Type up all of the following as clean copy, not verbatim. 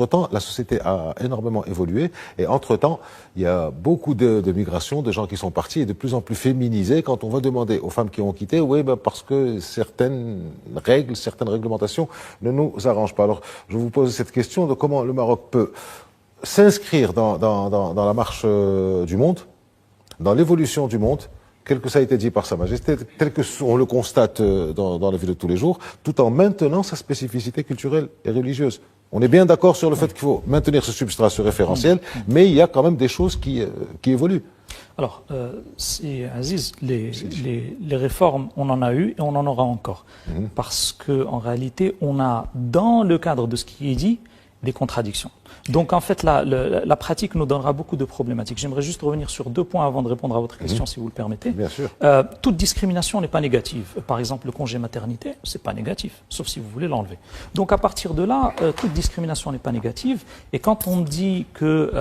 entre-temps, la société a énormément évolué et entre-temps, il y a beaucoup de migrations, de gens qui sont partis et de plus en plus féminisés. Quand on va demander aux femmes qui ont quitté, oui, ben parce que certaines règles, certaines réglementations ne nous arrangent pas. Alors, je vous pose cette question de comment le Maroc peut s'inscrire dans la marche du monde, dans l'évolution du monde, tel que ça a été dit par Sa Majesté, tel que on le constate dans la vie de tous les jours, tout en maintenant sa spécificité culturelle et religieuse. On est bien d'accord sur le fait qu'il faut maintenir ce substrat, ce référentiel, mais il y a quand même des choses qui évoluent. Alors, Aziz, les réformes, on en a eu et on en aura encore. Parce qu'en réalité, on a, dans le cadre de ce qui est dit, des contradictions. Donc en fait, la pratique nous donnera beaucoup de problématiques. J'aimerais juste revenir sur 2 points avant de répondre à votre question, si vous le permettez. Bien sûr. Toute discrimination n'est pas négative. Par exemple, le congé maternité, c'est pas négatif, sauf si vous voulez l'enlever. Donc à partir de là, toute discrimination n'est pas négative. Et quand on dit que...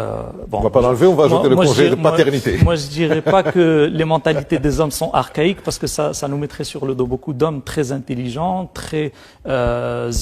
bon, on va pas l'enlever, on va ajouter le congé de paternité. Moi, je dirais pas que les mentalités des hommes sont archaïques, parce que ça nous mettrait sur le dos beaucoup d'hommes très intelligents, très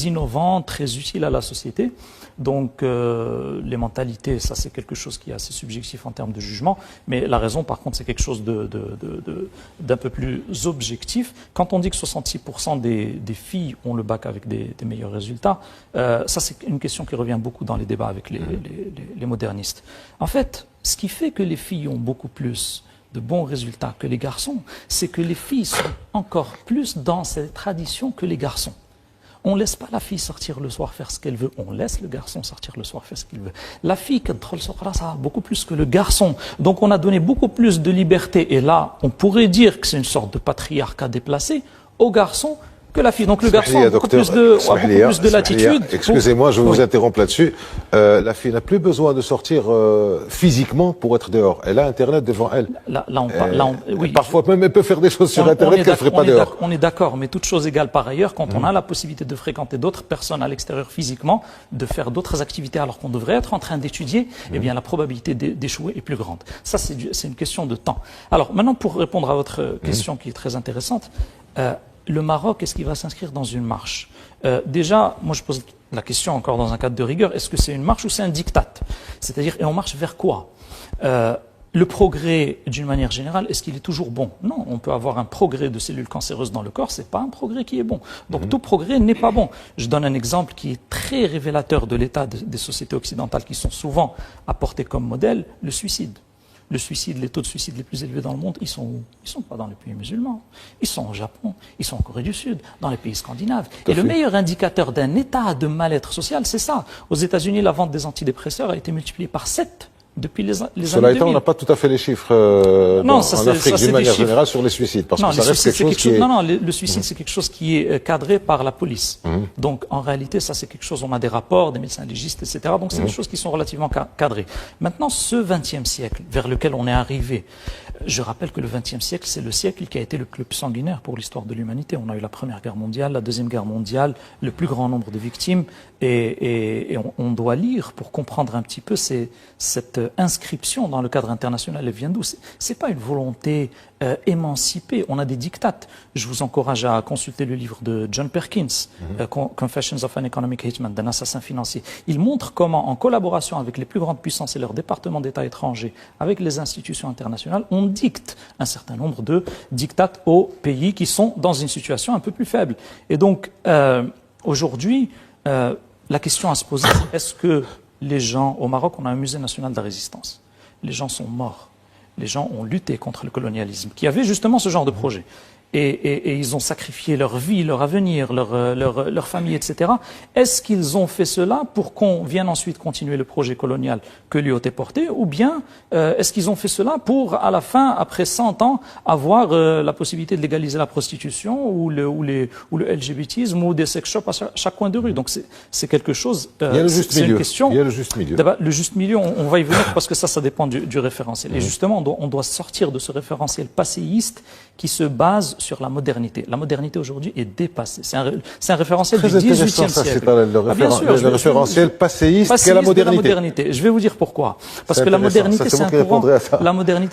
innovants, très utiles à la société. Donc les mentalités, ça c'est quelque chose qui est assez subjectif en termes de jugement, mais la raison par contre c'est quelque chose d'un peu plus objectif. Quand on dit que 66% des filles ont le bac avec des meilleurs résultats, ça c'est une question qui revient beaucoup dans les débats avec les modernistes. En fait, ce qui fait que les filles ont beaucoup plus de bons résultats que les garçons, c'est que les filles sont encore plus dans cette tradition que les garçons. On ne laisse pas la fille sortir le soir faire ce qu'elle veut, on laisse le garçon sortir le soir faire ce qu'il veut. La fille, ça a beaucoup plus que le garçon. Donc on a donné beaucoup plus de liberté. Et là, on pourrait dire que c'est une sorte de patriarcat déplacé aux garçons que la fille. Donc le garçon a beaucoup plus de latitude. Excusez-moi, je vous interromps là-dessus. La fille n'a plus besoin de sortir physiquement pour être dehors. Elle a Internet devant elle. Oui, parfois même, elle peut faire des choses sur Internet qu'elle ne ferait pas dehors. On est d'accord, mais toute chose égale par ailleurs, quand on a la possibilité de fréquenter d'autres personnes à l'extérieur physiquement, de faire d'autres activités alors qu'on devrait être en train d'étudier, eh bien la probabilité d'échouer est plus grande. Ça, c'est une question de temps. Alors maintenant, pour répondre à votre question qui est très intéressante, le Maroc, est-ce qu'il va s'inscrire dans une marche? Déjà, moi je pose la question encore dans un cadre de rigueur, est-ce que c'est une marche ou c'est un diktat? C'est-à-dire, et on marche vers quoi? Le progrès, d'une manière générale, est-ce qu'il est toujours bon? Non, on peut avoir un progrès de cellules cancéreuses dans le corps, c'est pas un progrès qui est bon. Donc tout progrès n'est pas bon. Je donne un exemple qui est très révélateur de l'état des sociétés occidentales qui sont souvent apportées comme modèle, le suicide. Le suicide, les taux de suicide les plus élevés dans le monde, ils sont où? Ils sont pas dans les pays musulmans. Ils sont au Japon, ils sont en Corée du Sud, dans les pays scandinaves. Et le meilleur indicateur d'un état de mal-être social, c'est ça. Aux États-Unis, la vente des antidépresseurs a été multipliée par 7 depuis les années 2000. Cela étant, on n'a pas tout à fait les chiffres en Afrique d'une manière générale sur les suicides, parce que ça reste quelque chose qui est... Non, le suicide, c'est quelque chose qui est cadré par la police. Donc, en réalité, ça, c'est quelque chose, on a des rapports, des médecins légistes, etc. Donc, c'est des choses qui sont relativement cadrées. Maintenant, ce XXe siècle, vers lequel on est arrivé, je rappelle que le XXe siècle, c'est le siècle qui a été le plus sanguinaire pour l'histoire de l'humanité. On a eu la Première Guerre mondiale, la Deuxième Guerre mondiale, le plus grand nombre de victimes, et on doit lire pour comprendre un petit peu cette inscription dans le cadre international. Elle vient d'où? C'est pas une volonté émancipée. On a des dictates. Je vous encourage à consulter le livre de John Perkins, Confessions of an Economic Hitman, d'un assassin financier. Il montre comment, en collaboration avec les plus grandes puissances et leurs départements d'État étrangers, avec les institutions internationales, on dicte un certain nombre de dictates aux pays qui sont dans une situation un peu plus faible. Et donc, aujourd'hui, la question à se poser, c'est est-ce que les gens, au Maroc, on a un musée national de la résistance. Les gens sont morts. Les gens ont lutté contre le colonialisme, qui avait justement ce genre de projet. Et ils ont sacrifié leur vie, leur avenir, leur famille, etc. Est-ce qu'ils ont fait cela pour qu'on vienne ensuite continuer le projet colonial que lui a porté, ou bien est-ce qu'ils ont fait cela pour, à la fin, après 100 ans, avoir la possibilité de légaliser la prostitution ou le LGBTisme ou des sex shops à chaque coin de rue? Donc c'est quelque chose... Il y a le juste milieu. Une question. Il y a le juste milieu. Le juste milieu, on va y venir parce que ça dépend du référentiel. Et justement, on doit sortir de ce référentiel passéiste qui se base sur la modernité. La modernité aujourd'hui est dépassée. C'est un référentiel du XVIIIe siècle. Le référentiel passéiste qu'est la modernité. Je vais vous dire pourquoi. Parce que la modernité,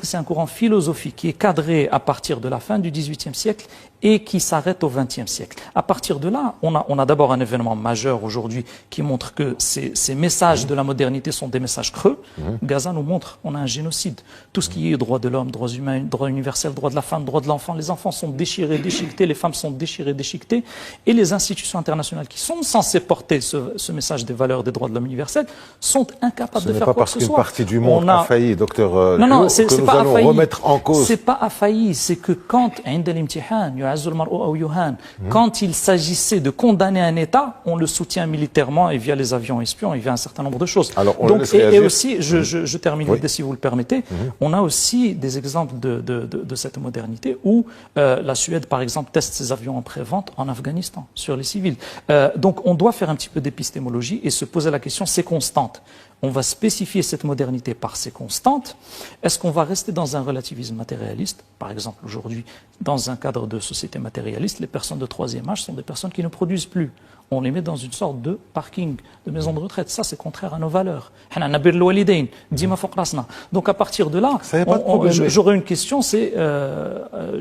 c'est un courant philosophique qui est cadré à partir de la fin du XVIIIe siècle et qui s'arrête au XXe siècle. À partir de là, on a d'abord un événement majeur aujourd'hui qui montre que ces messages de la modernité sont des messages creux. Gaza nous montre, on a un génocide. Tout ce qui est droits de l'homme, droits humains, droits universels, droits de la femme, droits de l'enfant, les enfants sont déchirés, déchiquetés, les femmes sont déchirées, déchiquetées, et les institutions internationales qui sont censées porter ce message des valeurs des droits de l'homme universels sont incapables de faire quoi que ce soit. Ce n'est pas parce qu'une partie du monde a failli, docteur, non, que nous allons remettre en cause. C'est pas affailli, c'est que quand quand il s'agissait de condamner un État, on le soutient militairement et via les avions espions et via un certain nombre de choses. Alors, donc, et aussi, je termine si vous le permettez, on a aussi des exemples de cette modernité où la Suède, par exemple, teste ses avions en pré-vente en Afghanistan, sur les civils. Donc on doit faire un petit peu d'épistémologie et se poser la question, c'est constante. On va spécifier cette modernité par ses constantes. Est-ce qu'on va rester dans un relativisme matérialiste? Par exemple, aujourd'hui, dans un cadre de société matérialiste, les personnes de troisième âge sont des personnes qui ne produisent plus. On les met dans une sorte de parking, de maison de retraite. Ça, c'est contraire à nos valeurs. Donc, à partir de là, j'aurais une question, c'est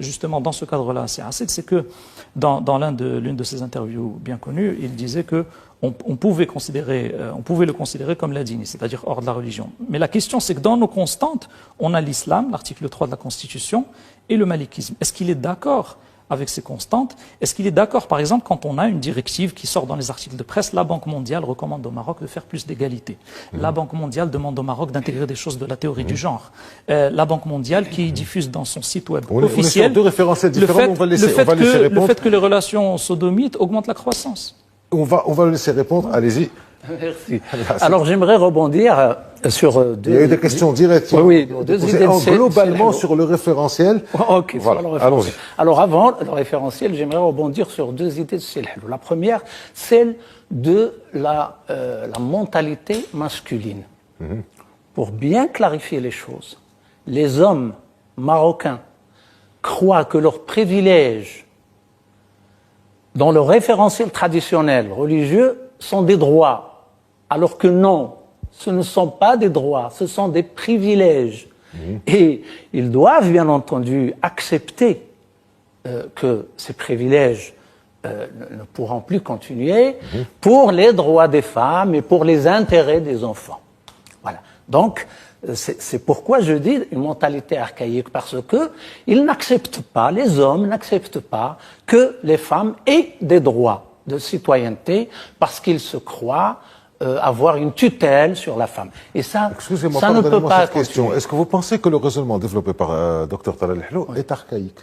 justement dans ce cadre-là, c'est que dans l'une de ses interviews bien connues, il disait que on pouvait le considérer comme l'indigne, c'est-à-dire hors de la religion. Mais la question, c'est que dans nos constantes, on a l'islam, l'article 3 de la Constitution, et le malikisme. Est-ce qu'il est d'accord avec ces constantes? Est-ce qu'il est d'accord, par exemple, quand on a une directive qui sort dans les articles de presse, la Banque mondiale recommande au Maroc de faire plus d'égalité. La Banque mondiale demande au Maroc d'intégrer des choses de la théorie du genre. La Banque mondiale qui diffuse dans son site web officiel deux référentiels différents, le fait que les relations sodomites augmentent la croissance. On va le laisser répondre, allez-y. Merci. Alors j'aimerais rebondir sur deux... Il y a eu des questions directes. Oui, deux idées globalement sur le référentiel. Ok, voilà, allons-y. Alors avant le référentiel, j'aimerais rebondir sur deux idées de Selhel. La première, celle de la mentalité masculine. Pour bien clarifier les choses, les hommes marocains croient que leurs privilèges dans le référentiel traditionnel religieux sont des droits, alors que non, ce ne sont pas des droits, ce sont des privilèges. Et ils doivent bien entendu accepter que ces privilèges ne pourront plus continuer pour les droits des femmes et pour les intérêts des enfants. Voilà. Donc, c'est pourquoi je dis une mentalité archaïque, parce que ils n'acceptent pas, les hommes n'acceptent pas que les femmes aient des droits de citoyenneté parce qu'ils se croient avoir une tutelle sur la femme. Et ça, excusez-moi, ça ne peut pas cette question. Est-ce que vous pensez que le raisonnement développé par Dr Talal Hello est archaïque?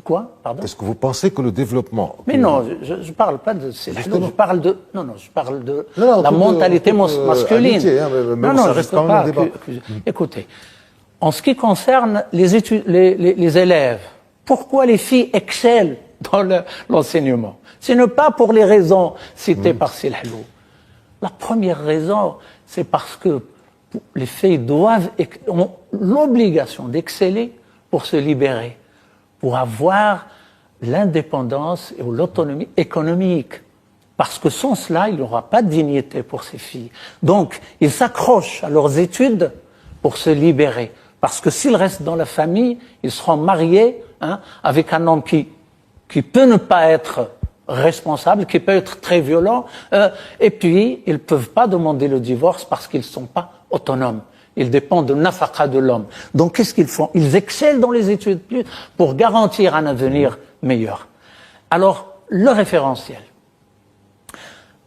Quoi? Pardon? Est-ce que vous pensez que le développement... Mais non, je ne parle pas de... Je parle de... Non, je parle de la mentalité masculine. Amitié, hein, mais ça reste quand même un débat. Écoutez, en ce qui concerne les élèves, pourquoi les filles excellent dans l'enseignement? Ce n'est pas pour les raisons citées par Selhel. La première raison, c'est parce que les filles ont l'obligation d'exceller pour se libérer, pour avoir l'indépendance et l'autonomie économique. Parce que sans cela, il n'y aura pas de dignité pour ces filles. Donc, ils s'accrochent à leurs études pour se libérer. Parce que s'ils restent dans la famille, ils seront mariés avec un homme qui peut ne pas être responsable, qui peut être très violent, et puis ils ne peuvent pas demander le divorce parce qu'ils ne sont pas autonomes. Ils dépendent de nafaqa de l'homme. Donc qu'est-ce qu'ils font? Ils excellent dans les études pour garantir un avenir meilleur. Alors, le référentiel.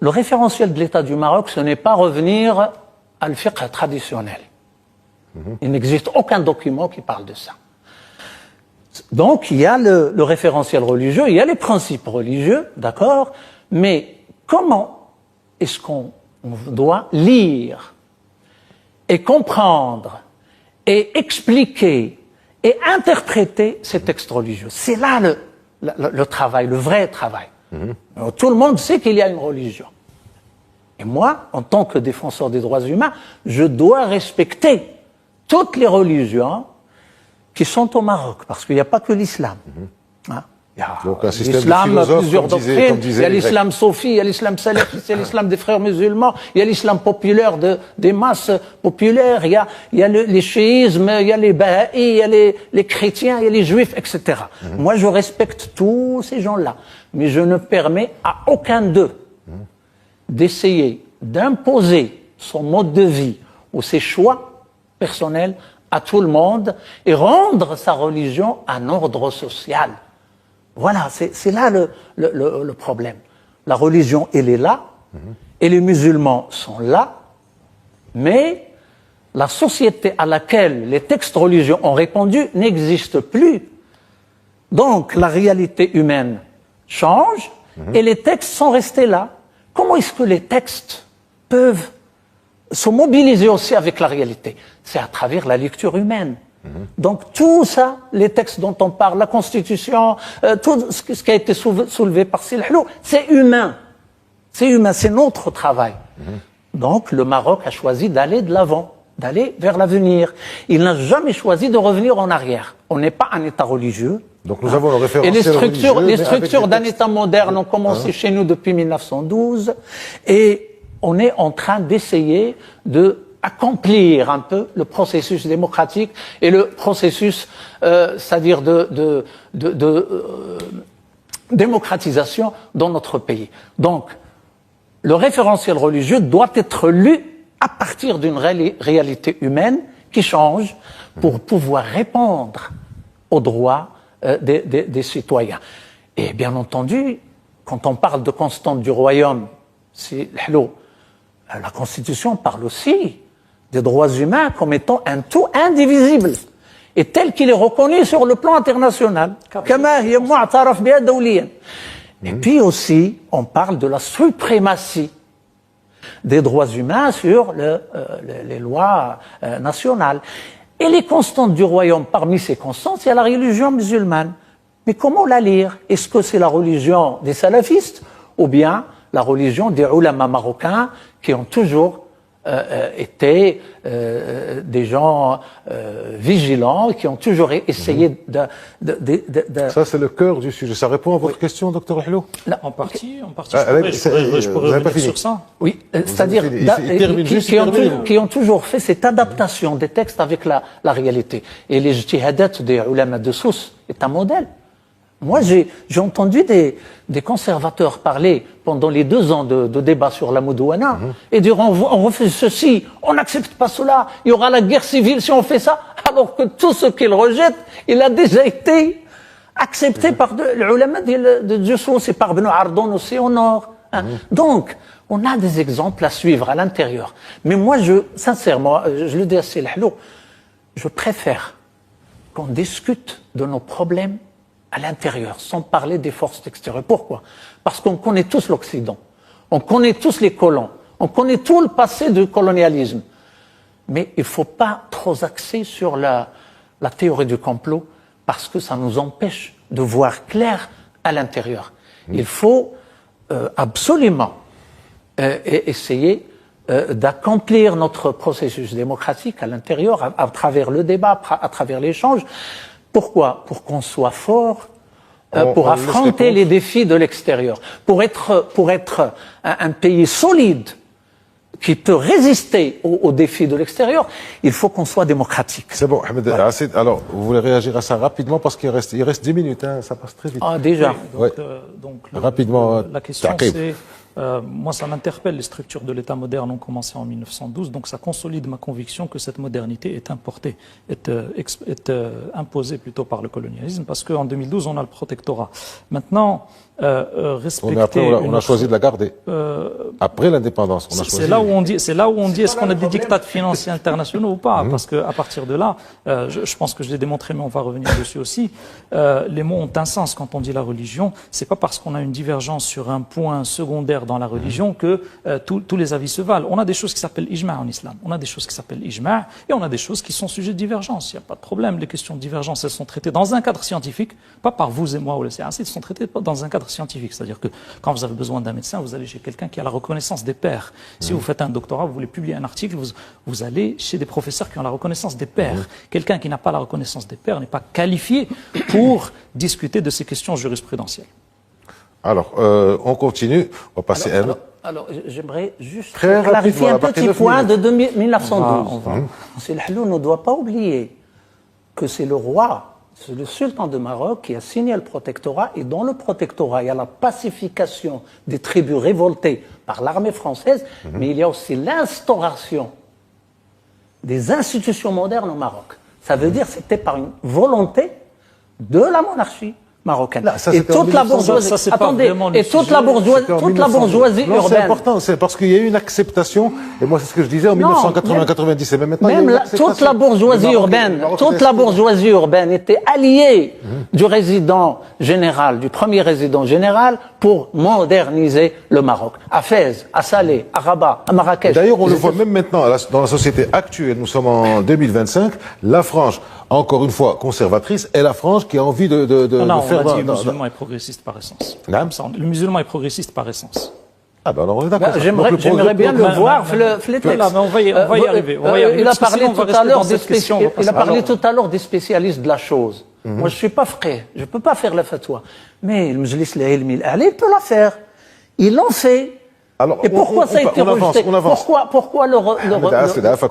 Le référentiel de l'État du Maroc, ce n'est pas revenir à le fiqh traditionnel. Il n'existe aucun document qui parle de ça. Donc, il y a le référentiel religieux, il y a les principes religieux, d'accord? Mais comment est-ce qu'on doit lire et comprendre et expliquer et interpréter ces textes religieux? C'est là le travail, le vrai travail. Alors, tout le monde sait qu'il y a une religion. Et moi, en tant que défenseur des droits humains, je dois respecter toutes les religions qui sont au Maroc, parce qu'il n'y a pas que l'islam. Il y a Donc, un système de l'islam, philosophes, plusieurs comme doctrines. comme disaient Il y a les Grecs. l'islam sofi, il y a l'islam salafiste, il y a l'islam des frères musulmans, il y a l'islam populaire des masses populaires, il y a les chiismes, il y a les baha'is, il y a les chrétiens, il y a les juifs, etc. Moi, je respecte tous ces gens-là, mais je ne permets à aucun d'eux d'essayer d'imposer son mode de vie ou ses choix personnels à tout le monde et rendre sa religion un ordre social. Voilà, c'est là le problème. La religion, elle est là, et les musulmans sont là, mais la société à laquelle les textes religieux ont répondu n'existe plus. Donc, la réalité humaine change, et les textes sont restés là. Comment est-ce que les textes peuvent se mobiliser aussi avec la réalité? C'est à travers la lecture humaine. Donc tout ça, les textes dont on parle, la Constitution, tout ce qui a été soulevé par Sidi El Helloul, c'est humain. C'est humain, c'est notre travail. Donc le Maroc a choisi d'aller de l'avant, d'aller vers l'avenir. Il n'a jamais choisi de revenir en arrière. On n'est pas un État religieux. Donc nous avons le référentiel Et les religieux, structures mais d'un avec des État moderne ont commencé chez nous depuis 1912 et on est en train d'essayer de accomplir un peu le processus démocratique et le processus, c'est-à-dire de démocratisation dans notre pays. Donc, le référentiel religieux doit être lu à partir d'une réalité humaine qui change pour pouvoir répondre aux droits des citoyens. Et bien entendu, quand on parle de constante du royaume, c'est la Constitution parle aussi des droits humains comme étant un tout indivisible et tel qu'il est reconnu sur le plan international. Et puis aussi, on parle de la suprématie des droits humains sur les lois nationales. Et les constantes du royaume, parmi ces constantes, il y a la religion musulmane. Mais comment la lire? Est-ce que c'est la religion des salafistes ou bien la religion des ulama marocains qui ont toujours été des gens vigilants, qui ont toujours essayé de Ça, c'est le cœur du sujet. Ça répond à votre question, Dr El Helloul? En partie, vous je pourrais n'avez pas revenir fini. sur ça. Oui, c'est-à-dire qui ont toujours fait cette adaptation des textes avec la réalité. Et les ijtihadat des ulama de Sousse est un modèle. Moi, j'ai entendu des conservateurs parler pendant les 2 ans de débat sur la Moudouana et dire on refuse ceci, on n'accepte pas cela, il y aura la guerre civile si on fait ça, alors que tout ce qu'ils rejettent, il a déjà été accepté par les ulama de Sousse et par Ibn Ardon aussi au nord. Donc, on a des exemples à suivre à l'intérieur. Mais moi, sincèrement, je le dis à Sidi El Helloul, je préfère qu'on discute de nos problèmes à l'intérieur, sans parler des forces extérieures. Pourquoi? Parce qu'on connaît tous l'Occident, on connaît tous les colons, on connaît tout le passé du colonialisme. Mais il ne faut pas trop axer sur la théorie du complot, parce que ça nous empêche de voir clair à l'intérieur. Il faut absolument essayer d'accomplir notre processus démocratique à l'intérieur, à travers le débat, à travers l'échange. Pourquoi? Pour qu'on soit fort, pour affronter les défis de l'extérieur, pour être un pays solide qui peut résister aux défis de l'extérieur, il faut qu'on soit démocratique. C'est bon, Ahmed. Voilà. Alors, vous voulez réagir à ça rapidement parce qu'il reste 10 minutes, hein, ça passe très vite. Ah, déjà. Donc, rapidement, la question c'est, moi ça m'interpelle, les structures de l'État moderne ont commencé en 1912, donc ça consolide ma conviction que cette modernité est importée, est imposée plutôt par le colonialisme, parce qu'en 2012 on a le protectorat. Maintenant, respecter... On a choisi de la garder. Après l'indépendance, on a choisi... C'est là où on dit, est-ce qu'on a des dictats financiers internationaux ou pas? Parce qu'à partir de là, je pense que je l'ai démontré, mais on va revenir dessus aussi, les mots ont un sens quand on dit la religion. C'est pas parce qu'on a une divergence sur un point secondaire clair dans la religion que tous les avis se valent. On a des choses qui s'appellent ijma' en islam, on a des choses qui s'appellent ijma' et on a des choses qui sont sujets de divergence. Il n'y a pas de problème, les questions de divergence, elles sont traitées dans un cadre scientifique, pas par vous et moi ou le CRC, elles sont traitées dans un cadre scientifique. C'est-à-dire que quand vous avez besoin d'un médecin, vous allez chez quelqu'un qui a la reconnaissance des pairs. Si vous faites un doctorat, vous voulez publier un article, vous allez chez des professeurs qui ont la reconnaissance des pairs. Quelqu'un qui n'a pas la reconnaissance des pairs n'est pas qualifié pour discuter de ces questions jurisprudentielles. Alors, on continue. On va passer à... Alors, j'aimerais juste Très clarifier rapide, un petit point de 1912. On va. C'est le Hallou ne doit pas oublier que c'est le roi, c'est le sultan de Maroc qui a signé le protectorat, et dans le protectorat, il y a la pacification des tribus révoltées par l'armée française, mais il y a aussi l'instauration des institutions modernes au Maroc. Ça veut dire que c'était par une volonté de la monarchie marocaine. Là, ça, et toute la bourgeoisie, attendez, et toute la bourgeoisie non, urbaine. C'est important, c'est parce qu'il y a eu une acceptation, et moi c'est ce que je disais en 1980-90, et même maintenant il y a eu une acceptation. Toute la bourgeoisie urbaine était alliée du résident général, du premier résident général, pour moderniser le Maroc. À Fès, à Salé, à Rabat, à Marrakech. D'ailleurs, on le voit même maintenant, dans la société actuelle, nous sommes en 2025, la frange, encore une fois conservatrice, est la frange qui a envie de faire... Le musulman est progressiste par essence. Le musulman est progressiste par essence. Ah ben alors on est d'accord. J'aimerais bien le voir, le texte. On va y arriver. Il a parlé tout à l'heure des spécialistes de la chose. Moi, je suis pas frais, je peux pas faire la fatwa. Mais le Majlis al-Ilmi al-A'li, il peut la faire. Ils l'ont fait. Alors, et pourquoi ça a été rejeté? On avance. Pourquoi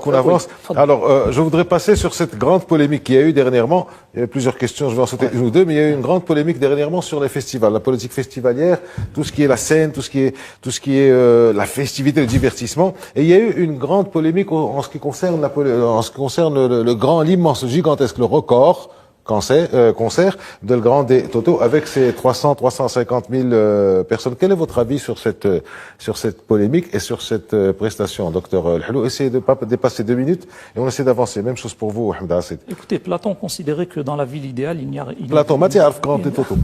qu'on avance. Alors, je voudrais passer sur cette grande polémique qu'il y a eu dernièrement. Il y a plusieurs questions, je vais en sauter une ou deux, mais il y a eu une grande polémique dernièrement sur les festivals, la politique festivalière, tout ce qui est la scène, tout ce qui est la festivité, le divertissement. Et il y a eu une grande polémique en ce qui concerne l'immense, gigantesque, le record concert de le Grand des Toto avec ses 350 000 personnes. Quel est votre avis sur cette polémique et sur cette prestation, docteur Hallou? Essayez de ne pas dépasser 2 minutes et on essaie d'avancer. Même chose pour vous, Ahmed Assid. Écoutez, Platon considérait que dans la ville idéale, il n'y a... Platon, Mathieu Grand des Toto.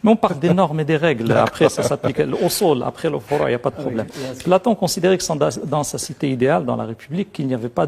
Mais on parle des normes et des règles. Après, ça s'applique au sol. Après, le fora, il n'y a pas de problème. Platon considérait que dans sa cité idéale, dans la République, qu'il n'y avait pas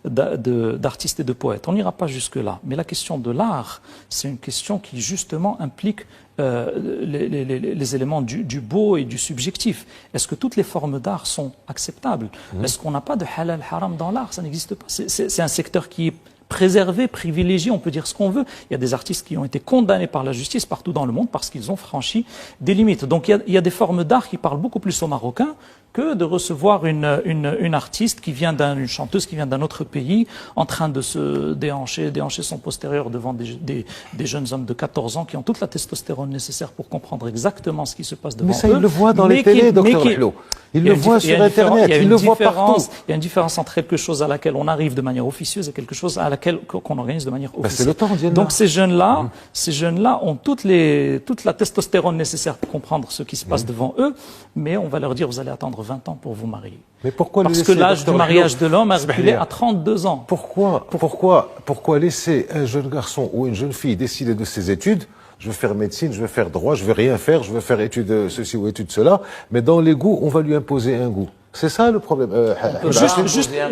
d'artistes et de poètes. On n'ira pas jusque-là. Mais la question de l'art, c'est une question qui, justement, implique les éléments du beau et du subjectif. Est-ce que toutes les formes d'art sont acceptables? Est-ce qu'on n'a pas de halal haram dans l'art? Ça n'existe pas. C'est un secteur qui est préservé, privilégié, on peut dire ce qu'on veut. Il y a des artistes qui ont été condamnés par la justice partout dans le monde parce qu'ils ont franchi des limites. Donc il y a des formes d'art qui parlent beaucoup plus aux Marocains que de recevoir une artiste qui vient une chanteuse qui vient d'un autre pays en train de se déhancher son postérieur devant des jeunes hommes de 14 ans qui ont toute la testostérone nécessaire pour comprendre exactement ce qui se passe devant eux. Mais ça, il le voit dans les télés, docteur Hallou. Il le voit sur Internet, il le voit partout. Il y a une différence entre quelque chose à laquelle on arrive de manière officieuse et quelque chose à laquelle qu'on organise de manière officieuse. C'est le temps, donc ces jeunes-là ont toute la testostérone nécessaire pour comprendre ce qui se passe devant eux, mais on va leur dire vous allez attendre 20 ans pour vous marier. Mais pourquoi Parce que l'âge du mariage de l'homme a reculé à 32 ans. Pourquoi laisser un jeune garçon ou une jeune fille décider de ses études? Je veux faire médecine, je veux faire droit, je veux rien faire, je veux faire études ceci ou études cela, mais dans les goûts, on va lui imposer un goût. C'est ça le problème.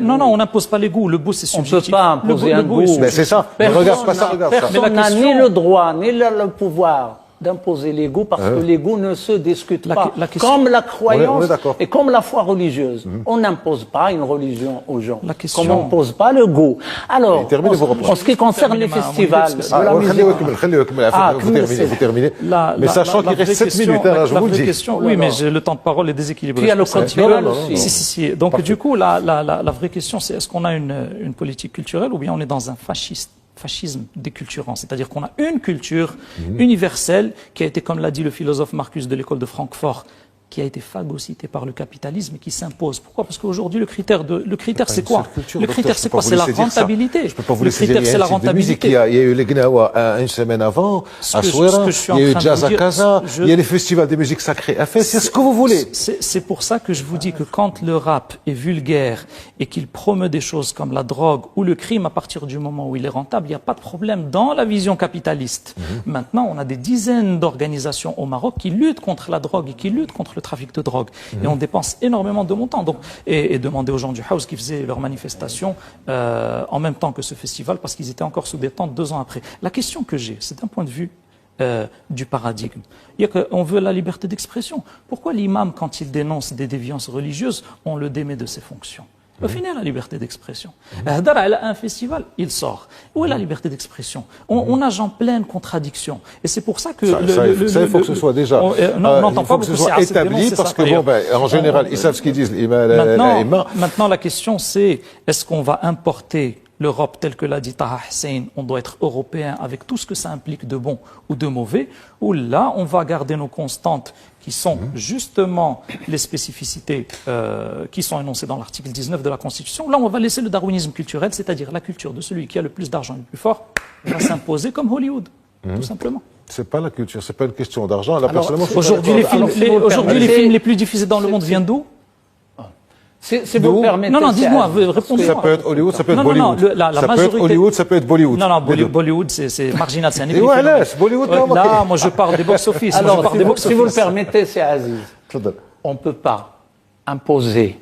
Non, on n'impose pas les goûts. Le goût, c'est subjectif. On ne peut pas imposer un goût. Mais c'est ça. Regarde ça. Personne n'a ni le droit, ni le pouvoir d'imposer les goûts parce que les goûts ne se discutent pas. Comme la croyance et comme la foi religieuse. On n'impose pas une religion aux gens. Comme on n'impose pas le goût. Alors, en ce qui concerne les festivals de la musique... Vous terminez. Mais sachant qu'il reste 7 minutes, je vous le dis. Oui, mais le temps de parole est déséquilibré. Il y a le code pénal aussi. Si. Donc, du coup, la vraie question, c'est est-ce qu'on a une politique culturelle ou bien on est dans un fascisme déculturant, c'est-à-dire qu'on a une culture universelle qui a été, comme l'a dit le philosophe Marcus de l'école de Francfort, qui a été phagocyté par le capitalisme et qui s'impose. Pourquoi? Parce qu'aujourd'hui, le critère c'est quoi? Le critère c'est quoi? C'est la rentabilité. Je peux pas vous Le laisser critère c'est la rentabilité. Il y a eu les Gnawa une semaine avant, à Souera, il y a eu Jazz à Casa, il y a les festivals des musiques sacrées à faire, c'est ce que vous voulez. C'est pour ça que je vous dis que quand le rap est vulgaire et qu'il promeut des choses comme la drogue ou le crime, à partir du moment où il est rentable, il n'y a pas de problème dans la vision capitaliste. Maintenant, on a des dizaines d'organisations au Maroc qui luttent contre la drogue et qui luttent contre le trafic de drogue. Et on dépense énormément de montants. Donc, et demander aux gens du House qui faisaient leur manifestation en même temps que ce festival, parce qu'ils étaient encore sous détente 2 ans après. La question que j'ai, c'est d'un point de vue du paradigme. Il y a qu'on veut la liberté d'expression. Pourquoi l'imam, quand il dénonce des déviances religieuses, on le démet de ses fonctions? Au final, la liberté d'expression. Un festival, il sort. Où est la liberté d'expression? On nage en pleine contradiction. Et c'est pour ça que... Ça, il faut que ce soit déjà... on n'entend pas beaucoup, que ce soit établi, parce que, bon, ben, en général, ils savent ce qu'ils disent. Maintenant, la question, c'est, est-ce qu'on va importer l'Europe telle que l'a dit Taha Hussein, on doit être européen avec tout ce que ça implique de bon ou de mauvais, ou là, on va garder nos constantes qui sont justement les spécificités qui sont énoncées dans l'article 19 de la Constitution. Là, on va laisser le darwinisme culturel, c'est-à-dire la culture de celui qui a le plus d'argent et le plus fort, va s'imposer comme Hollywood, tout simplement. C'est pas la culture, c'est pas une question d'argent. Personnellement, aujourd'hui, les films les plus diffusés dans le monde viennent d'où? Si vous me permettez... Non, dites-moi, répondez-moi. Ça peut être Hollywood, ça peut être Bollywood. Ça peut être Hollywood, ça peut être Bollywood. Non, Bollywood, c'est marginal, c'est un Et voilà, c'est Bollywood. Là, moi, je parle des box-office. Alors, si vous le permettez, c'est Aziz. On ne peut pas imposer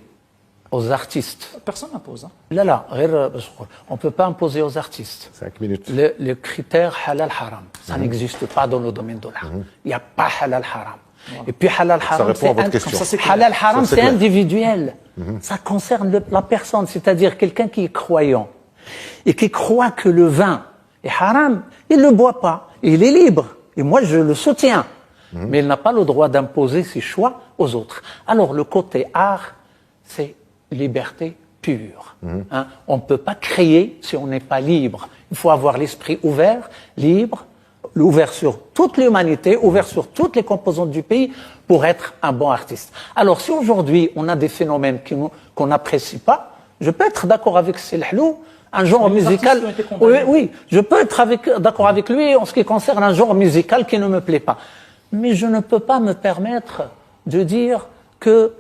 aux artistes... Personne n'impose. On ne peut pas imposer aux artistes 5 minutes. le critère halal-haram. Ça n'existe pas dans le domaine de l'art. Il n'y a pas halal-haram. Et puis halal haram, c'est individuel. Ça concerne la personne, c'est-à-dire quelqu'un qui est croyant et qui croit que le vin est haram, il ne le boit pas, il est libre. Et moi, je le soutiens. Mais il n'a pas le droit d'imposer ses choix aux autres. Alors, le côté art, c'est liberté pure. On ne peut pas créer si on n'est pas libre. Il faut avoir l'esprit ouvert, libre, ouvert sur toute l'humanité, ouvert sur toutes les composantes du pays pour être un bon artiste. Alors, si aujourd'hui, on a des phénomènes qu'on n'apprécie pas, je peux être d'accord avec Selhlou, un genre musical... Oui, je peux être d'accord avec lui en ce qui concerne un genre musical qui ne me plaît pas. Mais je ne peux pas me permettre de dire que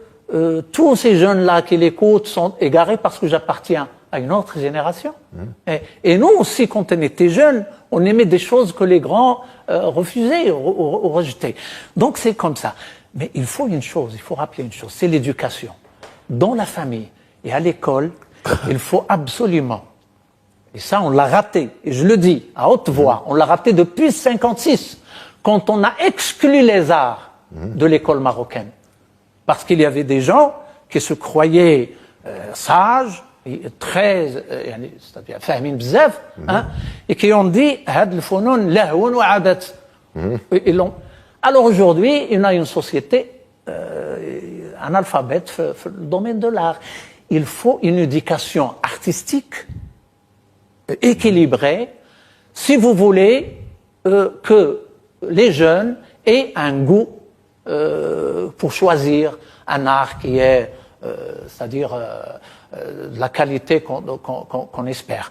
tous ces jeunes-là qui l'écoutent sont égarés parce que j'appartiens à une autre génération. Et nous aussi, quand on était jeunes, on aimait des choses que les grands refusaient ou rejetaient. Donc c'est comme ça. Mais il faut rappeler une chose, c'est l'éducation. Dans la famille et à l'école, il faut absolument, et ça on l'a raté, et je le dis à haute voix, on l'a raté depuis 1956, quand on a exclu les arts de l'école marocaine. Parce qu'il y avait des gens qui se croyaient sages, très, c'est-à-dire فاهمين بزاف, et qui ont dit هاد الفنون لهو وعبث. Alors aujourd'hui, il y a une société analphabète dans le domaine de l'art. Il faut une éducation artistique équilibrée si vous voulez que les jeunes aient un goût pour choisir un art qui est, c'est-à-dire de la qualité qu'on espère.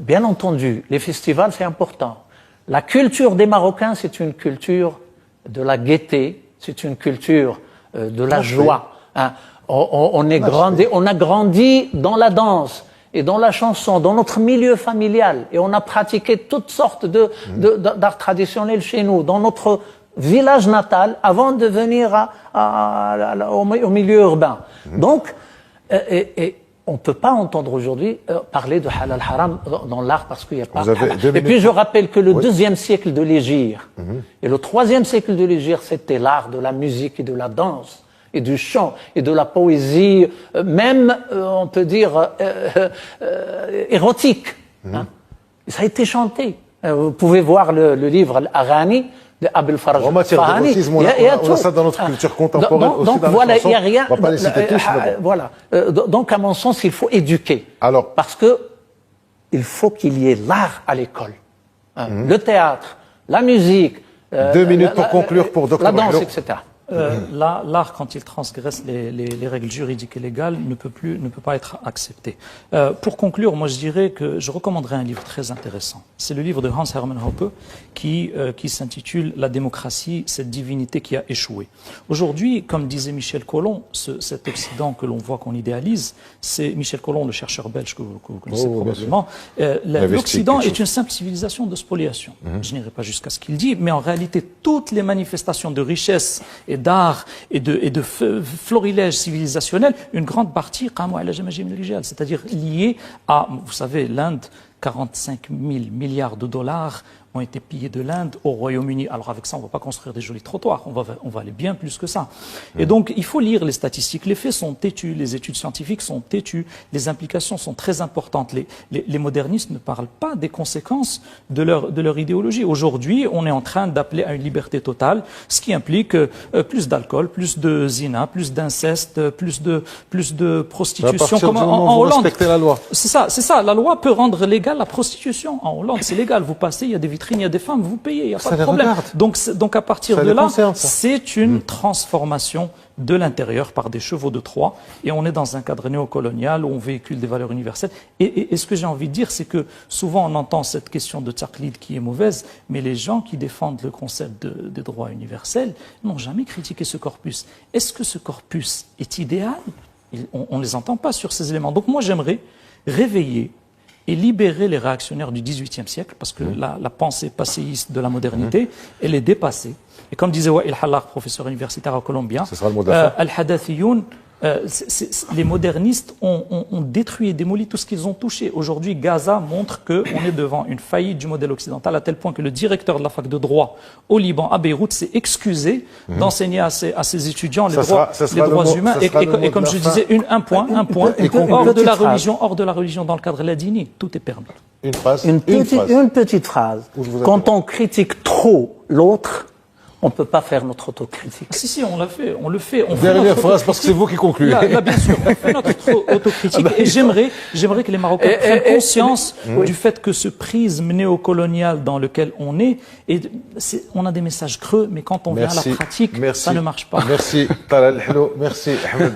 Bien entendu, les festivals, c'est important. La culture des Marocains, c'est une culture de la gaieté, c'est une culture de la joie. On a grandi dans la danse et dans la chanson, dans notre milieu familial, et on a pratiqué toutes sortes d'arts traditionnels chez nous, dans notre village natal, avant de venir au milieu urbain. Donc, on ne peut pas entendre aujourd'hui parler de halal haram dans l'art parce qu'il n'y a pas halal. Et puis je rappelle que le deuxième siècle de l'Hégire et le troisième siècle de l'Hégire, c'était l'art de la musique et de la danse et du chant et de la poésie, même on peut dire érotique. Ça a été chanté. Vous pouvez voir le livre Al-Aghani de Abel Faraj. En matière d'érotisme, on a ça dans notre culture contemporaine aussi. Donc voilà, il n'y a rien. On va pas les citer tous, voilà. Donc à mon sens, il faut éduquer. Alors, parce que il faut qu'il y ait l'art à l'école, le théâtre, la musique, 2 minutes pour conclure pour Dr. la danse, etc. L'art, quand il transgresse les règles juridiques et légales, ne peut pas être accepté. Pour conclure, moi je dirais que je recommanderais un livre très intéressant. C'est le livre de Hans Hermann Hoppe qui s'intitule « La démocratie, cette divinité qui a échoué ». Aujourd'hui, comme disait Michel Colomb, cet Occident que l'on voit, qu'on idéalise, c'est Michel Colomb, le chercheur belge que vous connaissez probablement. L'Occident est une simple civilisation de spoliation. Je n'irai pas jusqu'à ce qu'il dit, mais en réalité, toutes les manifestations de richesse et d'art et de florilège civilisationnel, une grande partie, c'est-à-dire liée à, vous savez, l'Inde, 45 000 milliards de dollars ont été pillés de l'Inde au Royaume-Uni. Alors avec ça, on ne va pas construire des jolis trottoirs, on va aller bien plus que ça. Et donc, il faut lire les statistiques. Les faits sont têtus, les études scientifiques sont têtues, les implications sont très importantes. Les modernistes ne parlent pas des conséquences de leur idéologie. Aujourd'hui, on est en train d'appeler à une liberté totale, ce qui implique plus d'alcool, plus de zina, plus d'inceste, plus de prostitution. Comme en Hollande. Respectez la loi. C'est ça. La loi peut rendre légale la prostitution. En Hollande, c'est légal. Vous passez, il y a des vitrines, il y a des femmes, vous payez, il n'y a pas de problème. Donc à partir de là, c'est une transformation de l'intérieur par des chevaux de Troie, et on est dans un cadre néocolonial où on véhicule des valeurs universelles. Et ce que j'ai envie de dire, c'est que souvent on entend cette question de Taqlid qui est mauvaise, mais les gens qui défendent le concept des droits universels n'ont jamais critiqué ce corpus. Est-ce que ce corpus est idéal? On ne les entend pas sur ces éléments. Donc moi j'aimerais réveiller et libérer les réactionnaires du XVIIIe siècle, parce que la pensée passéiste de la modernité, elle est dépassée. Et comme disait Wael Hallar, professeur universitaire à Columbia, Al-Hadathiyoun, les modernistes ont détruit et démoli tout ce qu'ils ont touché. Aujourd'hui, Gaza montre qu'on est devant une faillite du modèle occidental, à tel point que le directeur de la fac de droit au Liban, à Beyrouth, s'est excusé d'enseigner à ses étudiants les droits humains. Et comme je disais, un point, hors de la religion dans le cadre ladini, tout est permis. Une petite phrase. Quand on critique trop l'autre, on ne peut pas faire notre autocritique. Si, on l'a fait, on le fait. Dernière phrase, parce que c'est vous qui concluez. Là, bien sûr, on fait notre autocritique. Et j'aimerais que les Marocains prennent conscience du fait que ce prisme néocolonial dans lequel on est, on a des messages creux, mais quand on vient à la pratique, ça ne marche pas. Merci, Talal Hello. Merci, Ahmed.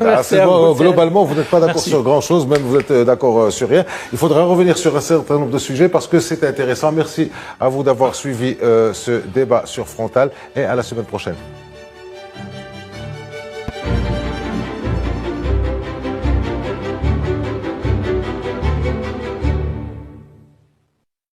Globalement, vous n'êtes pas d'accord sur grand-chose, même vous êtes d'accord sur rien. Il faudra revenir sur un certain nombre de sujets parce que c'est intéressant. Merci à vous d'avoir suivi ce débat sur Frontal et à la semaine prochaine.